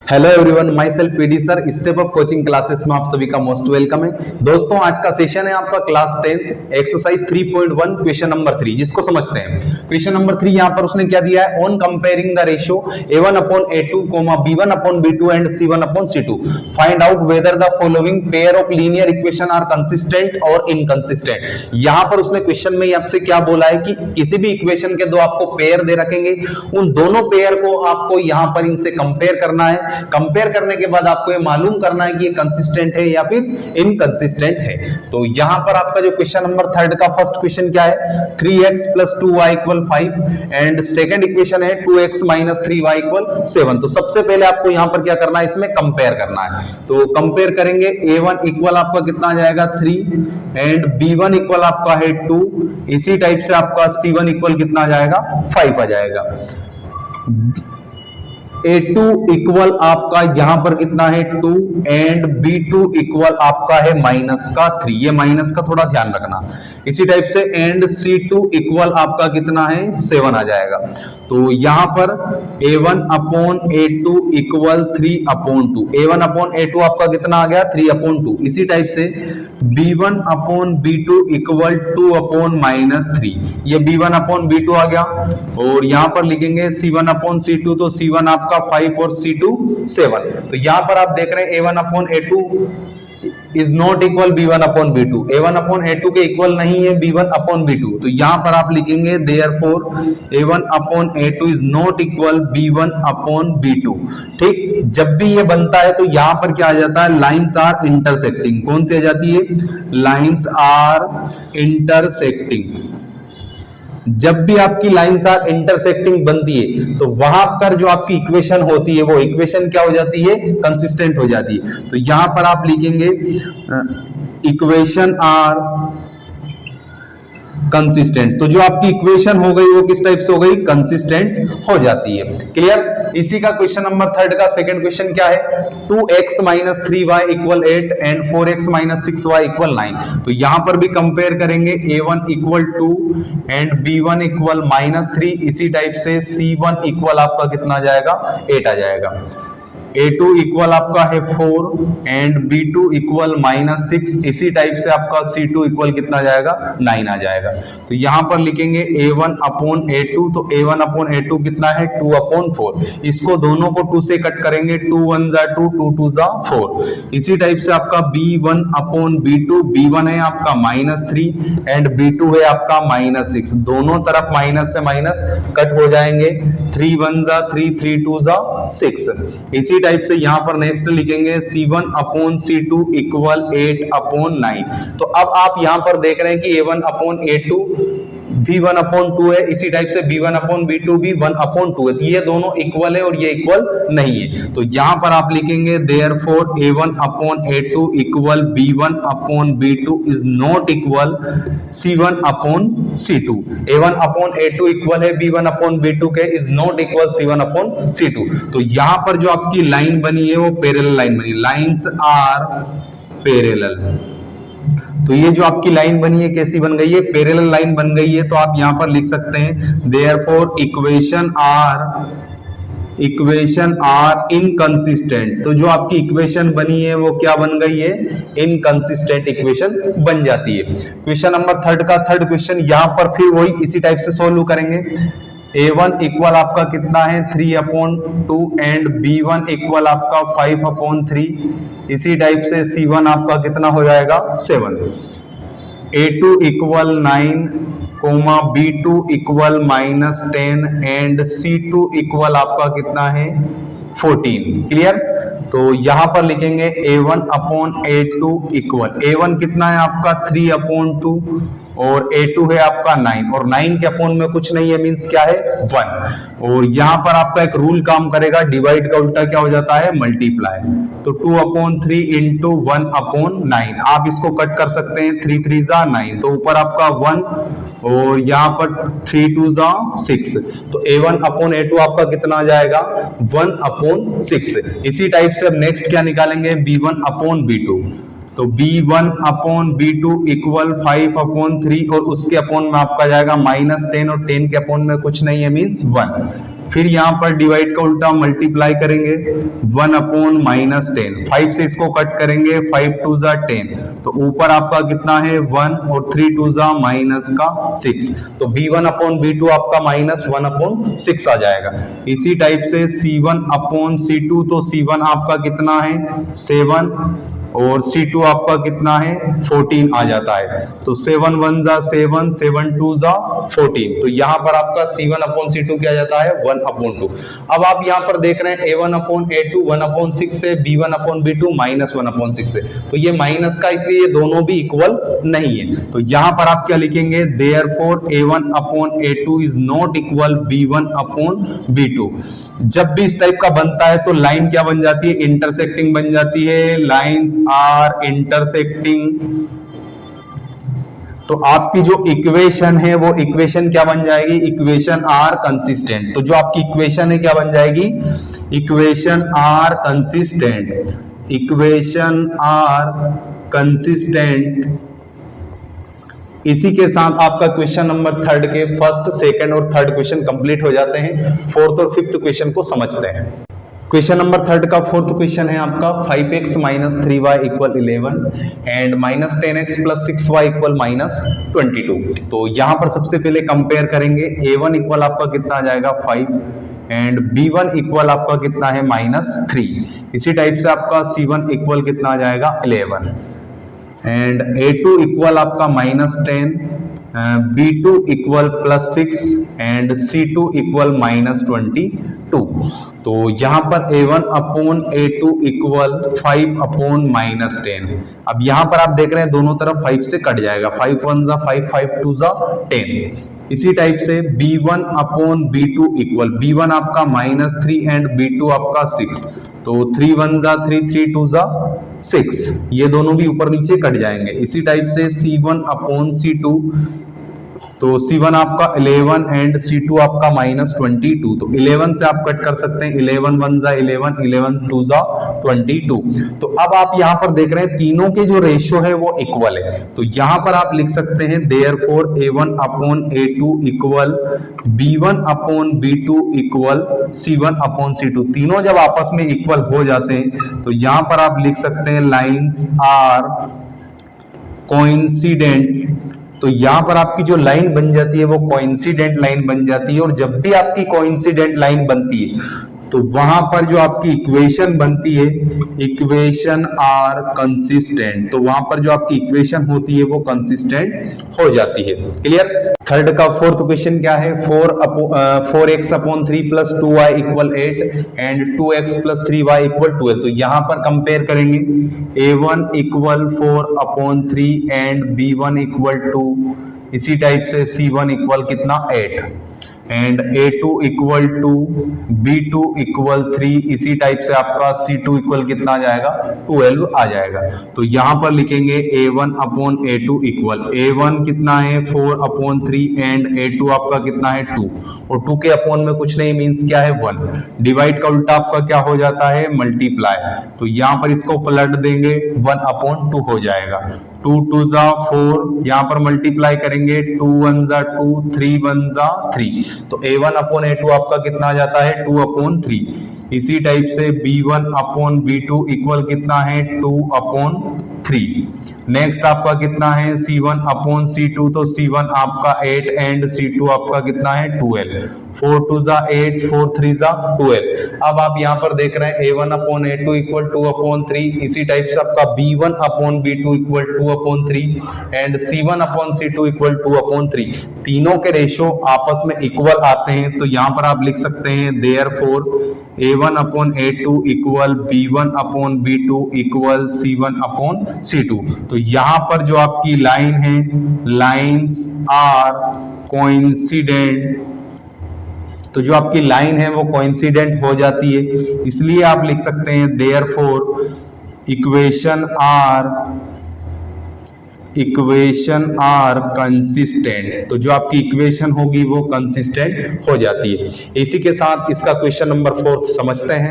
Hello everyone, my self PD sir, step up coaching classes में आप सभी का मोस्ट वेलकम है। दोस्तों, आज का सेशन है आपका क्लास 10 एक्सरसाइज 3.1 क्वेश्चन नंबर 3, जिसको समझते हैं। क्वेश्चन नंबर 3 यहाँ पर उसने क्या दिया है, on comparing the ratio a1/a2, b1/b2 and c1/c2 find out whether the following pair of linear equation are consistent और इनकंसिस्टेंट। यहाँ पर उसने क्वेश्चन में आपसे क्या बोला है कि किसी भी इक्वेशन के दो आपको पेयर दे रखेंगे, उन दोनों पेयर को आपको यहाँ पर इनसे कंपेयर करना है। कंपेयर करने के बाद आपको ये मालूम करना है कि ये कंसिस्टेंट है या फिर इनकंसिस्टेंट है। तो यहां पर आपका जो क्वेश्चन नंबर 3 का फर्स्ट क्वेश्चन क्या है, 3x + 2y = 5 and second equation है 2x - 3y = 7। तो सबसे पहले आपको यहां पर क्या करना है, इसमें कंपेयर करना है। तो कंपेयर करेंगे, a1 इक्वल आपका कितना आ जाएगा 3 एंड b1 इक्वल आपका है 2। इसी टाइप से आपका c1 इक्वल कितना आ जाएगा 5 आ जाएगा। a2 इक्वल आपका यहां पर कितना है 2 एंड b2 इक्वल आपका है -3। ये माइनस का थोड़ा ध्यान रखना। इसी टाइप से एंड c2 इक्वल आपका कितना है 7 आ जाएगा। तो यहां पर a1/a2 इक्वल 3/2। a1/a2 आपका कितना आ गया 3/2। इसी टाइप से b1/b2 इक्वल 2/-3। ये b1/b2 आ गया। और यहां पर लिखेंगे c1/c2, तो c1 आपका 5 और c2 7। तो यहां पर आप देख रहे हैं a1/a2 is not equal b1/b2। a1/a2 के इक्वल नहीं है b1/b2। तो यहां पर आप लिखेंगे therefore a1/a2 is not equal b1/b2। ठीक, जब भी ये बनता है तो यहां पर क्या आ जाता है, लाइंस आर इंटरसेक्टिंग। कौन सी आ जाती है, लाइंस आर इंटरसेक्टिंग। जब भी आपकी लाइंस आर इंटरसेक्टिंग बनती है तो वहां पर जो आपकी इक्वेशन होती है वो इक्वेशन क्या हो जाती है, कंसिस्टेंट हो जाती है। तो यहां पर आप लिखेंगे इक्वेशन आर कंसिस्टेंट। तो जो आपकी इक्वेशन हो गई वो किस टाइप से हो गई, कंसिस्टेंट हो जाती है। क्लियर। इसी का क्वेश्चन नंबर 3 का सेकंड क्वेश्चन क्या है, 2x - 3y = 8 and 4x - 6y = 9। तो यहां पर भी कंपेयर करेंगे, a1 = 2 एंड b1 = -3। इसी टाइप से c1 इक्वल आपका कितना आ जाएगा 8 आ जाएगा। a2 इक्वल आपका है 4 एंड b2 इक्वल -6। इसी टाइप से आपका c2 इक्वल कितना आ जाएगा 9 आ जाएगा। तो यहां पर लिखेंगे a1/a2, तो a1/a2 कितना है 2/4। इसको दोनों को 2 से कट करेंगे, 2 1 = 2, 2 2 = 4। इसी टाइप से आपका b1/b2, b1 है आपका -3 एंड b2 है आपका -6। दोनों तरफ माइनस से माइनस कट हो जाएंगे, 3 1 = 3, 3 2 = 6। इसी टाइप से यहां पर नेक्स्ट लिखेंगे c1/c2 इक्वल 8/9। तो अब आप यहां पर देख रहे हैं कि a1/a2 भी 1/2 है। इसी टाइप से b1/b2 भी 1/2 है। तो ये दोनों इक्वल है और ये इक्वल नहीं है। तो यहां पर आप लिखेंगे therefore a1/a2 equal b1/b2 is not equal c1/c2। a1/a2 equal है b1/b2 के, इज नॉट इक्वल c1/c2। तो यहां पर जो आपकी लाइन बनी है वो पैरेलल लाइन बनी, लाइंस आर पैरेलल। तो ये जो आपकी लाइन बनी है कैसी बन गई है, पैरेलल लाइन बन गई है। तो आप यहां पर लिख सकते हैं देयरफॉर इक्वेशन आर इनकंसिस्टेंट। तो जो आपकी इक्वेशन बनी है वो क्या बन गई है, इनकंसिस्टेंट इक्वेशन बन जाती है। क्वेश्चन नंबर 3 का थर्ड क्वेश्चन यहां पर फिर वही इसी टाइप से सोल्व करेंगे। a1 इक्वल आपका कितना है 3/2 एंड b1 इक्वल आपका 5/3। इसी टाइप से c1 आपका कितना हो जाएगा 7। a2 equal 9, b2 equal -10 and c2 equal आपका कितना है 14। क्लियर। तो यहां पर लिखेंगे a1/a2 इक्वल, a1 कितना है आपका 3/2 और a2 है आपका 9, और 9 के अपोन में कुछ नहीं है, मींस क्या है 1। और यहां पर आपका एक रूल काम करेगा, डिवाइड का उल्टा क्या हो जाता है, मल्टीप्लाई। तो 2/3 इंटू 1/9। आप इसको कट कर सकते हैं, 3 3 = 9। तो ऊपर आपका 1 और यहां पर 3 2 = 6। तो a1/a2 आपका कितना आ जाएगा 1/6। इसी टाइप से अब नेक्स्ट क्या निकालेंगे, b1/b2। तो b1/b2 इक्वल 5/3 और उसके अपोन में आपका जाएगा -10 और 10 के अपोन में कुछ नहीं है मींस 1। फिर यहाँ पर डिवाइड का उल्टा मल्टीप्लाई करेंगे 1/-10, 5 से इसको कट करेंगे 5 2 जा 10, तो ऊपर आपका कितना है 1 और 3 2 जा -6, तो b1/b2 आपका -1/6 आ जाएगा। इसी टाइप से c1/c2, तो c1 आपका कितना है 7 और C2 आपका कितना है 14 आ जाता है, तो 7 1 जा 7, 7 2 जा 14, तो यहां पर आपका C1/C2 क्या जाता है 1/2। अब आप यहां पर देख रहे हैं A1/A2 1/6 से, B1/B2 -1/6 से, तो ये माइनस का, इसलिए ये दोनों भी इक्वल नहीं है। तो यहां पर आप क्या लिखेंगे, therefore A1/A2 is not equal B1/B2। जब भी इस टाइप का बनता है तो लाइन क्या बन जाती है, इंटरसेक्टिंग बन जाती है, लाइंस आर इंटरसेक्टिंग। तो आपकी जो इक्वेशन है वो इक्वेशन क्या बन जाएगी, इक्वेशन आर कंसिस्टेंट। तो जो आपकी इक्वेशन है क्या बन जाएगी, equation are consistent, equation are consistent. इसी के साथ आपका क्वेश्चन नंबर 3 के फर्स्ट, सेकंड और थर्ड क्वेश्चन कंप्लीट हो जाते हैं। फोर्थ और फिफ्थ क्वेश्चन को समझते हैं। क्वेश्चन नंबर 3 का फोर्थ क्वेश्चन है आपका 5x - 3y = 11 and -10x + 6y = -22। तो यहां पर सबसे पहले कंपेयर करेंगे, a1 इक्वल आपका कितना आ जाएगा 5 एंड b1 इक्वल आपका कितना है -3। इसी टाइप से आपका c1 इक्वल कितना आ जाएगा 11 एंड a2 इक्वल आपका -10, b2 equal +6 and c2 equal -22। तो यहां पर a1/a2 इक्वल 5/-10। अब यहां पर आप देख रहे हैं दोनों तरफ 5 से कट जाएगा, 5 1 जा 5, 5 2 जा 10। इसी टाइप से b1/b2 इक्वल, b1 आपका -3 एंड b2 आपका 6, तो 3 1 जा 3, 3 2 जा 6, ये दोनों भी ऊपर नीचे कट जाएंगे। इसी टाइप से c1/c2, तो C1 आपका 11 एंड C2 आपका -22, तो 11 से आप कट कर सकते हैं, 11 1 जा 11, 11 2 जा 22। तो अब आप यहां पर देख रहे हैं तीनों के जो रेशियो है वो इक्वल है, तो यहां पर आप लिख सकते हैं therefore A1/A2 equal B1/B2 equal C1/C2। तीनों जब आपस में इक्वल हो जाते हैं तो यहां पर आप लिख सकते हैं लाइंस आर कोइंसिडेंट। तो यहां पर आपकी जो लाइन बन जाती है वो कोइंसिडेंट लाइन बन जाती है, और जब भी आपकी कोइंसिडेंट लाइन बनती है तो वहां पर जो आपकी इक्वेशन बनती है, इक्वेशन आर कंसिस्टेंट। तो वहां पर जो आपकी इक्वेशन होती है वो कंसिस्टेंट हो जाती है। क्लियर। थर्ड का फोर्थ क्वेश्चन क्या है, 4x/3 + 2y = 8 and 2x + 3y = 12। तो यहां पर कंपेयर करेंगे, a1 = 4/3 एंड b1 = 2। इसी टाइप से c1 इक्वल कितना 8 and a2 equal 2, b2 equal 3। इसी टाइप से आपका c2 इक्वल कितना आ जाएगा 12 आ जाएगा। तो यहां पर लिखेंगे a1/a2 इक्वल, a1 कितना है 4/3 एंड a2 आपका कितना है 2, और 2 के अपॉन में कुछ नहीं, मींस क्या है 1। डिवाइड का उल्टा आपका क्या हो जाता है मल्टीप्लाई, तो यहां पर इसको पलट देंगे 1/2 हो जाएगा। 2 2 जा 4, यहां पर मल्टीप्लाई करेंगे 2 1 जा 2, 3 1 जा 3, तो a1/a2 आपका कितना आ जाता है 2/3। इसी टाइप से b1/b2 इक्वल कितना है 2/3। नेक्स्ट आपका कितना है c1/c2, तो c1 आपका 8 एंड c2 आपका कितना है 12, 4 2 जा 8, 4 3 जा 12। अब आप यहां पर देख रहे हैं a1/a2 इक्वल 2/3। इसी टाइप से आपका b1/b2 equal 2/3 and c1/c2 equal 2/3। तीनों के रेशियो आपस में इक्वल आते हैं, तो यहां पर आप लिख सकते हैं therefore a1/a2 equal b1/b2 equal c1/c2। तो यहां पर जो आपकी लाइन है, लाइंस आर कोइंसिडेंट। तो जो आपकी लाइन है वो कोइंसिडेंट हो जाती है, इसलिए आप लिख सकते हैं देयरफॉर इक्वेशन आर कंसिस्टेंट। तो जो आपकी इक्वेशन होगी वो कंसिस्टेंट हो जाती है। इसी के साथ इसका क्वेश्चन नंबर 4 समझते हैं।